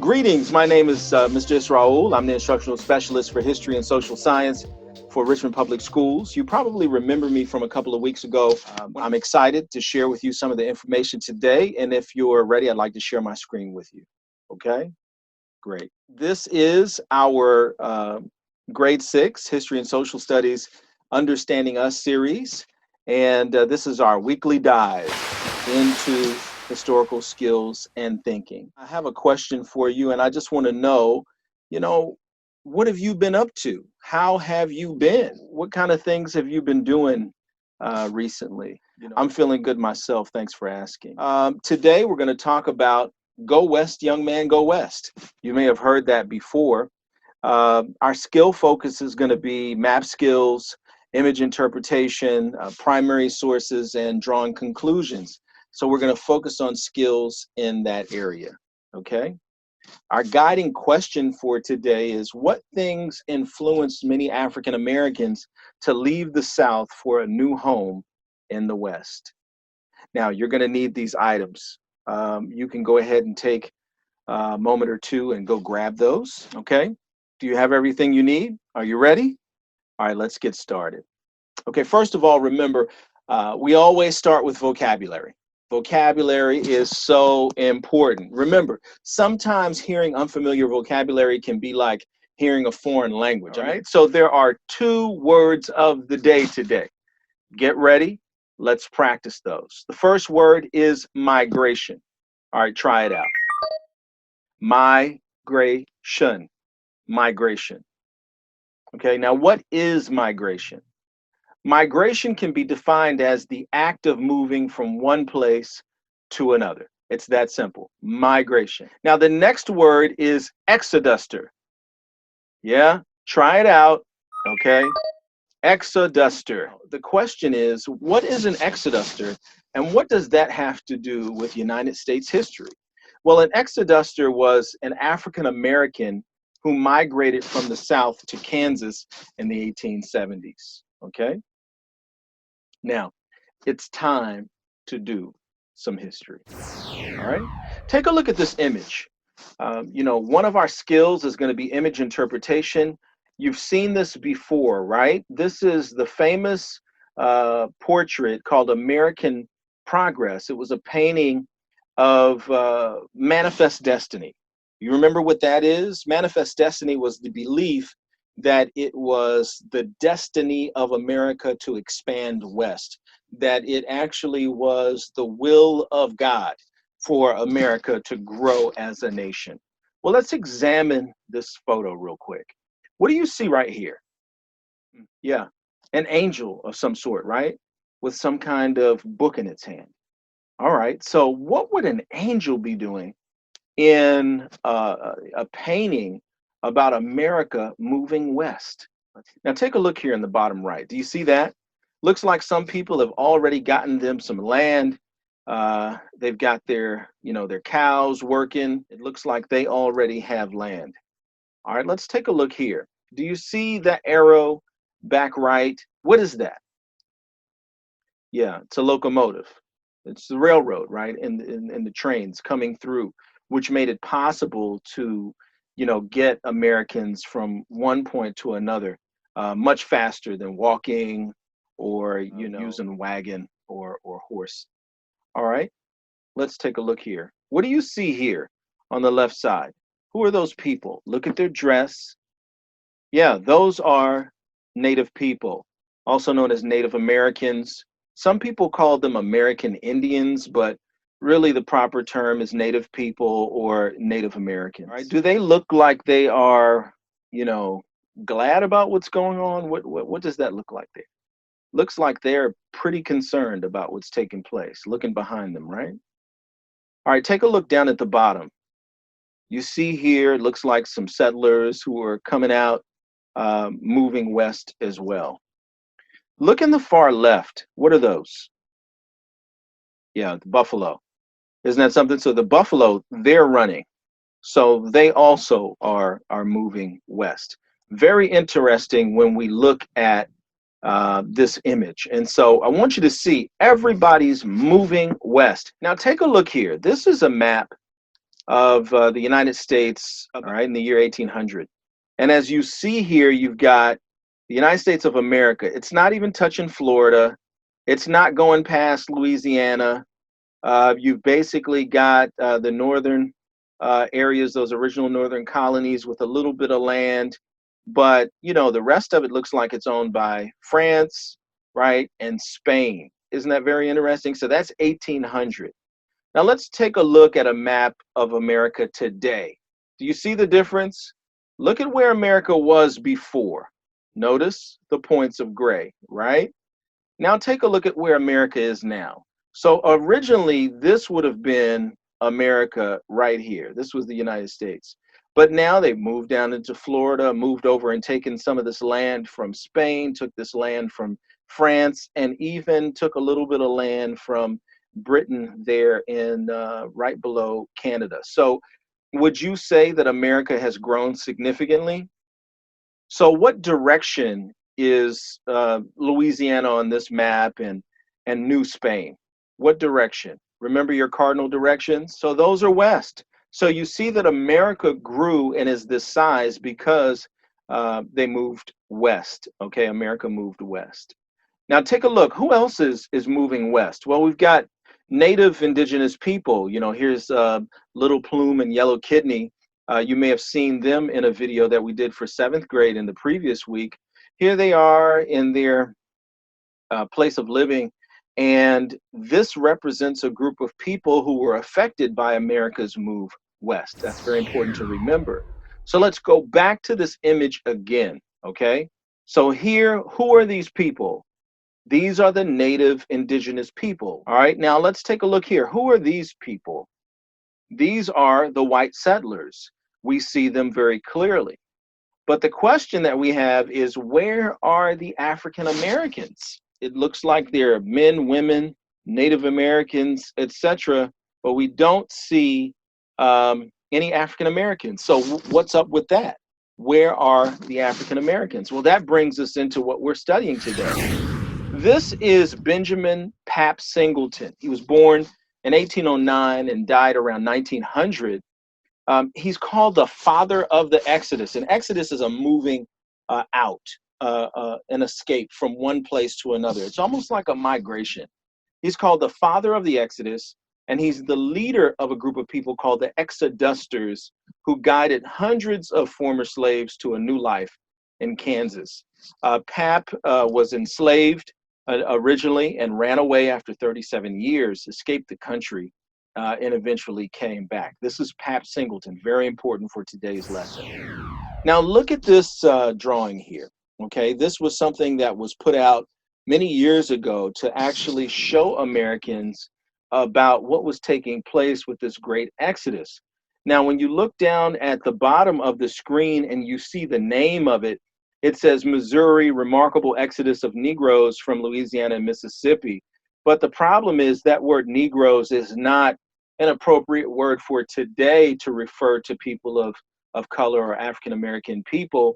Greetings, my name is Mr. Israel. I'm the instructional specialist for history and social science for Richmond Public Schools. You probably remember me from a couple of weeks ago. I'm excited to share with you some of the information today, and if you're ready, I'd like to share my screen with you. Okay, great. This is our grade 6 history and social studies Understanding Us series, and this is our weekly dive into historical skills and thinking. I have a question for you, and I just want to know, what have you been up to? How have you been? What kind of things have you been doing recently? I'm feeling good myself. Thanks for asking. Today, we're going to talk about Go West, young man, go west. You may have heard that before. Our skill focus is going to be map skills, image interpretation, primary sources, and drawing conclusions. So we're going to focus on skills in that area, okay? Our guiding question for today is, what things influenced many African Americans to leave the South for a new home in the West? Now, you're going to need these items. You can go ahead and take a moment or two and go grab those, okay? Do you have everything you need? Are you ready? All right, let's get started. Okay, first of all, remember, we always start with vocabulary. Vocabulary is so important. Remember, sometimes hearing unfamiliar vocabulary can be like hearing a foreign language, all right? So there are 2 words of the day today. Get ready. Let's practice those. The first word is migration. All right, try it out. Migration. Migration. Okay, now what is migration? Migration can be defined as the act of moving from one place to another. It's that simple. Migration. Now, the next word is exoduster. Yeah, try it out. Okay. Exoduster. The question is, what is an exoduster, and what does that have to do with United States history? Well, an exoduster was an African American who migrated from the South to Kansas in the 1870s. Okay. Now, it's time to do some history. All right, take a look at this image. One of our skills is going to be image interpretation. You've seen this before, right? This is the famous portrait called American Progress. It was a painting of Manifest Destiny. You remember what that is? Manifest Destiny was the belief that it was the destiny of America to expand west, that it actually was the will of God for America to grow as a nation. Well, let's examine this photo real quick. What do you see right here? Yeah, an angel of some sort, right? With some kind of book in its hand. All right, so what would an angel be doing in a painting about America moving west? Now take a look here in the bottom right. Do you see that? Looks like some people have already gotten them some land. They've got their cows working. It looks like they already have land. All right, let's take a look here. Do you see that arrow back right? What is that? Yeah, it's a locomotive. It's the railroad, right? And the trains coming through, which made it possible to get Americans from one point to another much faster than walking or using wagon or horse. All right, let's take a look here. What do you see here on the left side? Who are those people? Look at their dress. Yeah, those are Native people, also known as Native Americans. Some people call them American Indians, but really the proper term is Native people or Native Americans. Right? Do they look like they are, glad about what's going on? What does that look like there? Looks like they're pretty concerned about what's taking place, looking behind them, right? All right, take a look down at the bottom. You see here, it looks like some settlers who are coming out, moving west as well. Look in the far left. What are those? Yeah, the buffalo. Isn't that something? So the buffalo, they're running. So they also are moving west. Very interesting when we look at this image. And so I want you to see everybody's moving west. Now take a look here. This is a map of the United States, all right, in the year 1800. And as you see here, you've got the United States of America. It's not even touching Florida. It's not going past Louisiana. You've basically got the northern areas, those original northern colonies with a little bit of land. But, you know, the rest of it looks like it's owned by France, right, and Spain. Isn't that very interesting? So that's 1800. Now let's take a look at a map of America today. Do you see the difference? Look at where America was before. Notice the points of gray, right? Now take a look at where America is now. So originally this would have been America right here. This was the United States. But now they've moved down into Florida, moved over and taken some of this land from Spain, took this land from France, and even took a little bit of land from Britain there in right below Canada. So would you say that America has grown significantly? So what direction is Louisiana on this map and New Spain? What direction? Remember your cardinal directions? So those are west. So you see that America grew and is this size because they moved west. Okay, America moved west. Now take a look. Who else is moving west? Well, we've got native indigenous people. You know, here's Little Plume and Yellow Kidney. You may have seen them in a video that we did for 7th grade in the previous week. Here they are in their place of living, and this represents a group of people who were affected by America's move west. That's very important to remember. So let's go back to this image again, okay? So here, who are these people? These are the native indigenous people, all right? Now let's take a look here. Who are these people? These are the white settlers. We see them very clearly. But the question that we have is, where are the African Americans? It looks like they're men, women, Native Americans, etc., but we don't see any African Americans. So what's up with that? Where are the African Americans? Well, that brings us into what we're studying today. This is Benjamin Pap Singleton. He was born in 1809 and died around 1900. He's called the father of the Exodus. And Exodus is a moving out, an escape from one place to another. It's almost like a migration. He's called the father of the Exodus, and he's the leader of a group of people called the Exodusters, who guided hundreds of former slaves to a new life in Kansas. Pap was enslaved originally and ran away after 37 years, escaped the country, and eventually came back. This is Pap Singleton, very important for today's lesson. Now look at this drawing here, okay? This was something that was put out many years ago to actually show Americans about what was taking place with this great exodus. Now, when you look down at the bottom of the screen and you see the name of it, it says Missouri, Remarkable Exodus of Negroes from Louisiana and Mississippi. But the problem is that word Negroes is not an appropriate word for today to refer to people of color or African American people.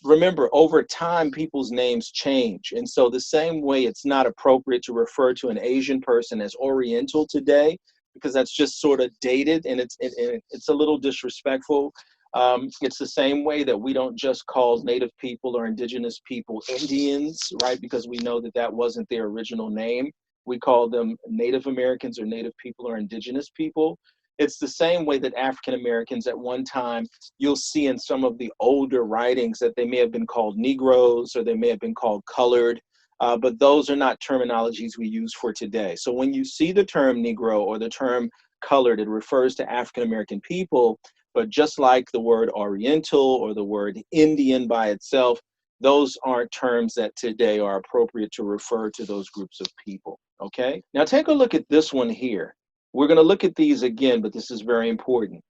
Remember, over time, people's names change. And so the same way it's not appropriate to refer to an Asian person as Oriental today, because that's just sort of dated and it's a little disrespectful. It's the same way that we don't just call Native people or indigenous people Indians, right? Because we know that that wasn't their original name. We call them Native Americans or Native people or indigenous people. It's the same way that African Americans at one time, you'll see in some of the older writings that they may have been called Negroes or they may have been called colored, but those are not terminologies we use for today. So when you see the term Negro or the term colored, it refers to African American people, but just like the word Oriental or the word Indian by itself, those aren't terms that today are appropriate to refer to those groups of people, okay? Now take a look at this one here. We're going to look at these again, but this is very important.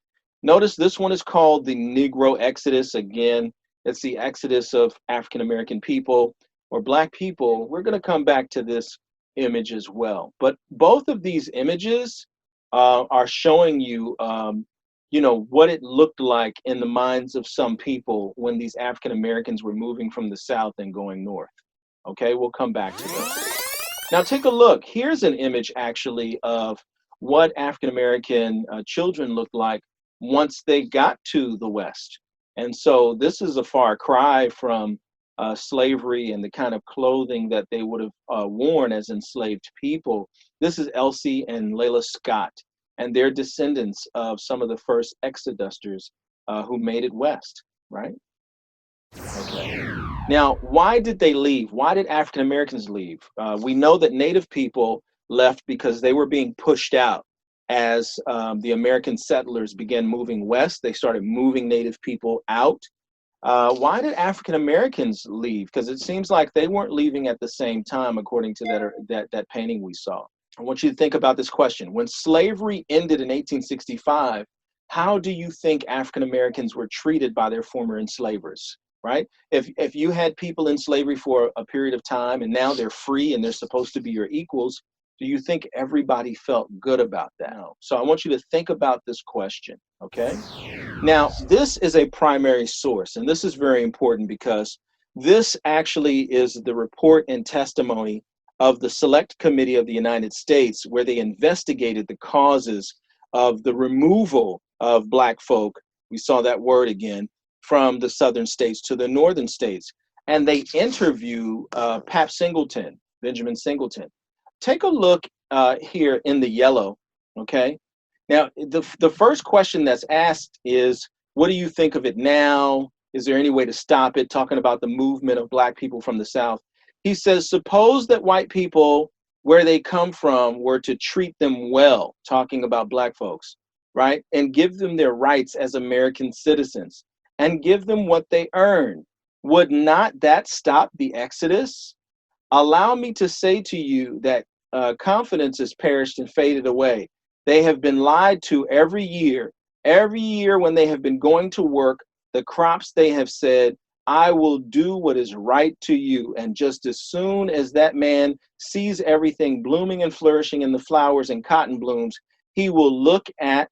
Notice this one is called the Negro Exodus. Again, it's the exodus of African American people or Black people. We're going to come back to this image as well. But both of these images are showing you, you know, what it looked like in the minds of some people when these African Americans were moving from the South and going north. Okay, we'll come back to this. Now take a look. Here's an image actually of what African American children looked like once they got to the West. And so this is a far cry from slavery and the kind of clothing that they would have worn as enslaved people. This is Elsie and Layla Scott, and they're descendants of some of the first exodusters who made it west, right? Okay. Now, why did they leave? Why did African Americans leave? We know that Native people left because they were being pushed out. As the American settlers began moving west, they started moving Native people out. Why did African Americans leave? Because it seems like they weren't leaving at the same time, according to that painting we saw. I want you to think about this question. When slavery ended in 1865, how do you think African Americans were treated by their former enslavers? Right? If you had people in slavery for a period of time and now they're free and they're supposed to be your equals, do you think everybody felt good about that? No. So I want you to think about this question, okay? Now, this is a primary source, and this is very important because this actually is the report and testimony of the Select Committee of the United States, where they investigated the causes of the removal of Black folk, we saw that word again, from the southern states to the northern states. And they interview Pap Singleton, Benjamin Singleton. Take a look here in the yellow, okay? Now, the first question that's asked is, what do you think of it now? Is there any way to stop it? Talking about the movement of Black people from the South. He says, suppose that white people, where they come from, were to treat them well, talking about Black folks, right? And give them their rights as American citizens and give them what they earn. Would not that stop the exodus? Allow me to say to you that confidence has perished and faded away. They have been lied to every year. Every year when they have been going to work, the crops they have said, I will do what is right to you. And just as soon as that man sees everything blooming and flourishing in the flowers and cotton blooms, he will look at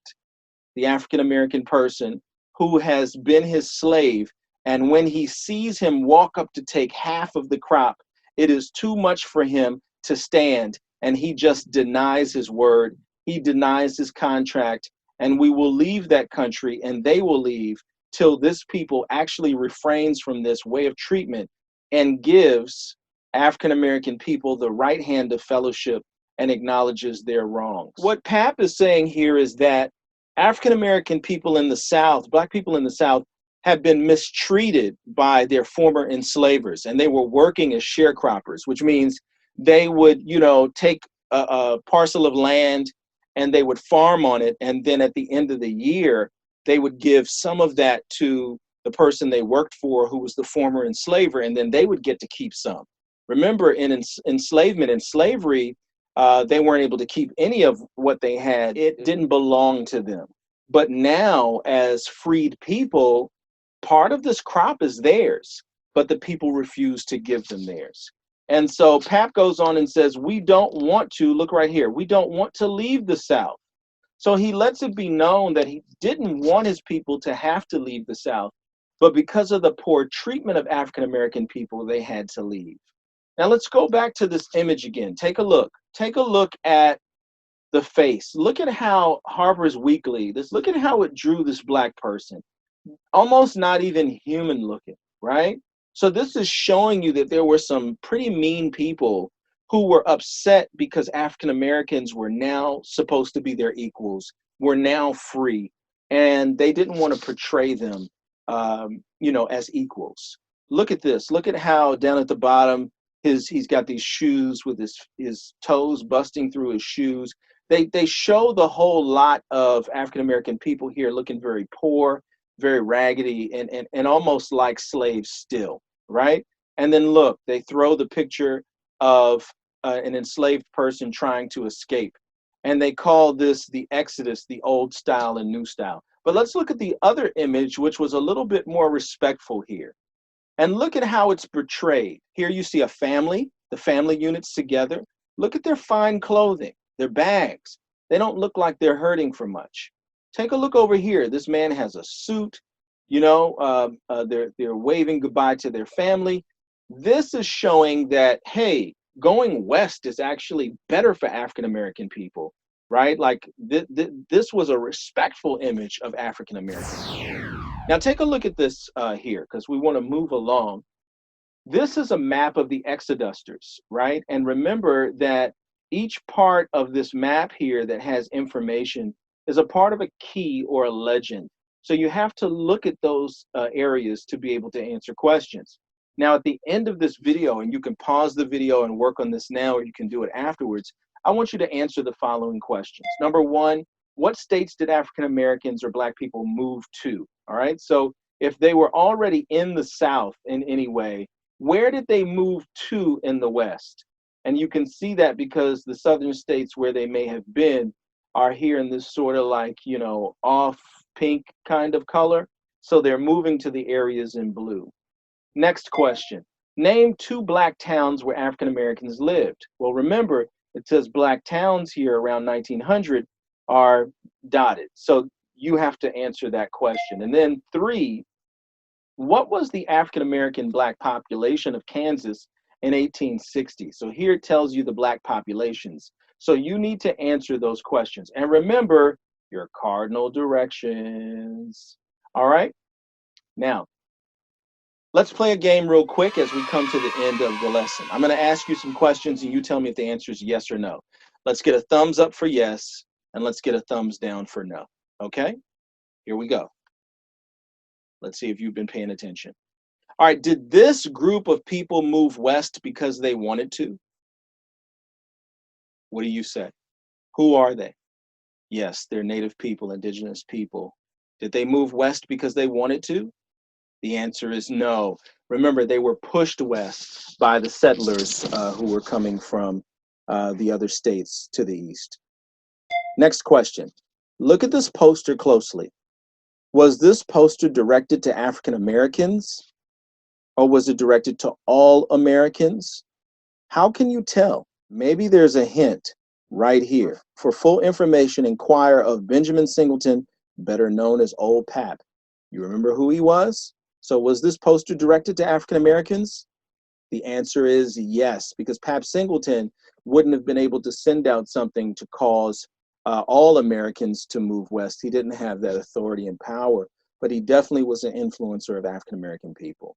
the African American person who has been his slave. And when he sees him walk up to take half of the crop, it is too much for him to stand. And he just denies his word. He denies his contract. And we will leave that country and they will leave till this people actually refrains from this way of treatment and gives African American people the right hand of fellowship and acknowledges their wrongs. What Pap is saying here is that African American people in the South, Black people in the South, have been mistreated by their former enslavers, and they were working as sharecroppers, which means they would, take a parcel of land and they would farm on it, and then at the end of the year, they would give some of that to the person they worked for who was the former enslaver, and then they would get to keep some. Remember, in enslavement and slavery, they weren't able to keep any of what they had. It didn't belong to them. But now, as freed people, part of this crop is theirs, but the people refuse to give them theirs. And so Pap goes on and says, we don't want to, look right here, we don't want to leave the South. So he lets it be known that he didn't want his people to have to leave the South, but because of the poor treatment of African American people, they had to leave. Now let's go back to this image again. Take a look. Take a look at the face. Look at how Harper's Weekly, look at how it drew this Black person. Almost not even human looking, right? So this is showing you that there were some pretty mean people who were upset because African Americans were now supposed to be their equals, were now free, and they didn't want to portray them, as equals. Look at this. Look at how down at the bottom, he's got these shoes with his toes busting through his shoes. They show the whole lot of African American people here looking very poor, very raggedy, and almost like slaves still, right? And then look, they throw the picture of an enslaved person trying to escape. And they call this the Exodus, the old style and new style. But let's look at the other image, which was a little bit more respectful here. And look at how it's portrayed. Here you see a family, the family units together. Look at their fine clothing, their bags. They don't look like they're hurting for much. Take a look over here. This man has a suit, they're waving goodbye to their family. This is showing that, hey, going west is actually better for African American people. right? Like this was a respectful image of African Americans. Now take a look at this here, because we want to move along. This is a map of the exodusters, right? And remember that each part of this map here that has information is a part of a key or a legend. So you have to look at those areas to be able to answer questions. Now, at the end of this video, and you can pause the video and work on this now, or you can do it afterwards, I want you to answer the following questions. Number one, what states did African Americans or Black people move to? All right, so if they were already in the South in any way, where did they move to in the West? And you can see that because the southern states where they may have been are here in this sort of like, you know, off pink kind of color. So they're moving to the areas in blue. Next question. Name 2 Black towns where African Americans lived. Well, remember, it says Black towns here around 1900 are dotted. So you have to answer that question. And then 3, what was the African American Black population of Kansas in 1860? So here it tells you the Black populations. So you need to answer those questions. And remember your cardinal directions. All right? Now, let's play a game real quick as we come to the end of the lesson. I'm going to ask you some questions and you tell me if the answer is yes or no. Let's get a thumbs up for yes, and let's get a thumbs down for no. Okay? Here we go. Let's see if you've been paying attention. All right, did this group of people move west because they wanted to? What do you say? Who are they? Yes, they're Native people, indigenous people. Did they move west because they wanted to? The answer is no. Remember, they were pushed west by the settlers who were coming from the other states to the east. Next question. Look at this poster closely. Was this poster directed to African Americans, or was it directed to all Americans? How can you tell? Maybe there's a hint right here. For full information, inquire of Benjamin Singleton, better known as Old Pap. You remember who he was? So was this poster directed to African Americans? The answer is yes, because Pap Singleton wouldn't have been able to send out something to cause all Americans to move west. He didn't have that authority and power, but he definitely was an influencer of African American people.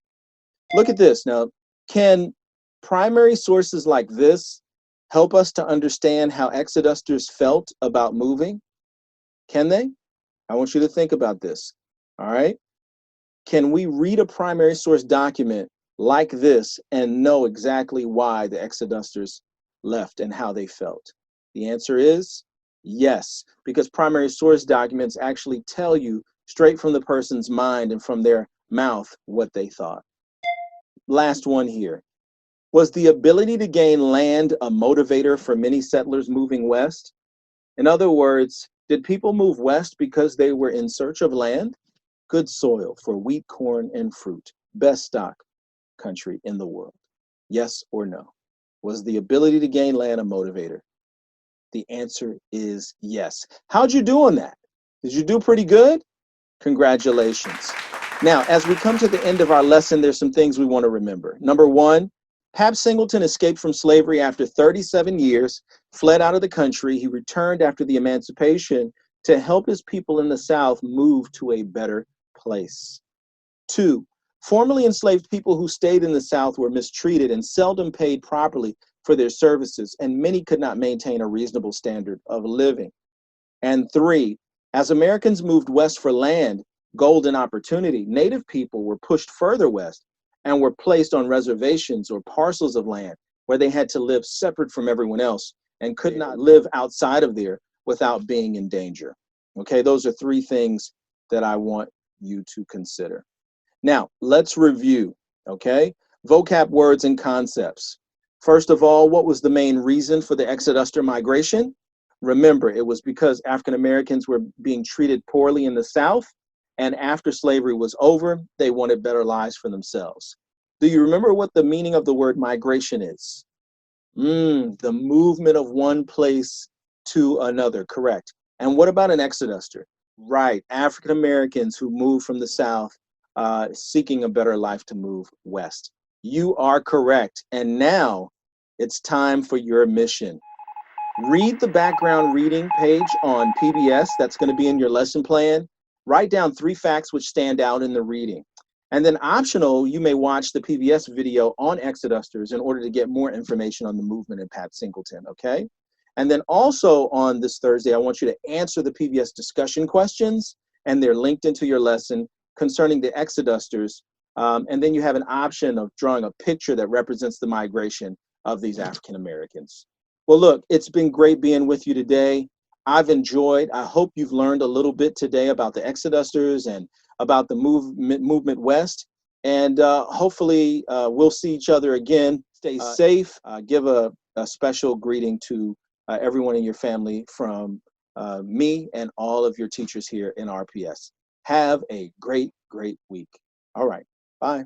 Look at this. Now, can primary sources like this help us to understand how exodusters felt about moving? Can they? I want you to think about this. All right. Can we read a primary source document like this and know exactly why the exodusters left and how they felt? The answer is yes, because primary source documents actually tell you straight from the person's mind and from their mouth what they thought. Last one here. Was the ability to gain land a motivator for many settlers moving west? In other words, did people move west because they were in search of land? Good soil for wheat, corn, and fruit. Best stock country in the world. Yes or no? Was the ability to gain land a motivator? The answer is yes. How'd you do on that? Did you do pretty good? Congratulations. Now, as we come to the end of our lesson, there's some things we want to remember. Number one, Pap Singleton escaped from slavery after 37 years, fled out of the country. He returned after the emancipation to help his people in the South move to a better place. 2, formerly enslaved people who stayed in the South were mistreated and seldom paid properly for their services, and many could not maintain a reasonable standard of living. And 3, as Americans moved west for land, gold, and opportunity, Native people were pushed further west and were placed on reservations or parcels of land where they had to live separate from everyone else and could not live outside of there without being in danger. Okay, those are 3 things that I want you to consider. Now, let's review, okay? Vocab words and concepts. First of all, what was the main reason for the exoduster migration? Remember, it was because African Americans were being treated poorly in the South, and after slavery was over, they wanted better lives for themselves. Do you remember what the meaning of the word migration is? The movement of one place to another, correct. And what about an exoduster? Right, African Americans who moved from the South seeking a better life to move west. You are correct. And now it's time for your mission. Read the background reading page on PBS that's going to be in your lesson plan. Write down 3 facts which stand out in the reading. And then optional, you may watch the PBS video on Exodusters in order to get more information on the movement in Pat Singleton, okay? And then also on this Thursday, I want you to answer the PBS discussion questions, and they're linked into your lesson concerning the Exodusters. And then you have an option of drawing a picture that represents the migration of these African Americans. Well, look, it's been great being with you today. I've enjoyed. I hope you've learned a little bit today about the Exodusters and about the movement West. And hopefully we'll see each other again. Stay safe. Give a special greeting to everyone in your family from me and all of your teachers here in RPS. Have a great, great week. All right. Bye.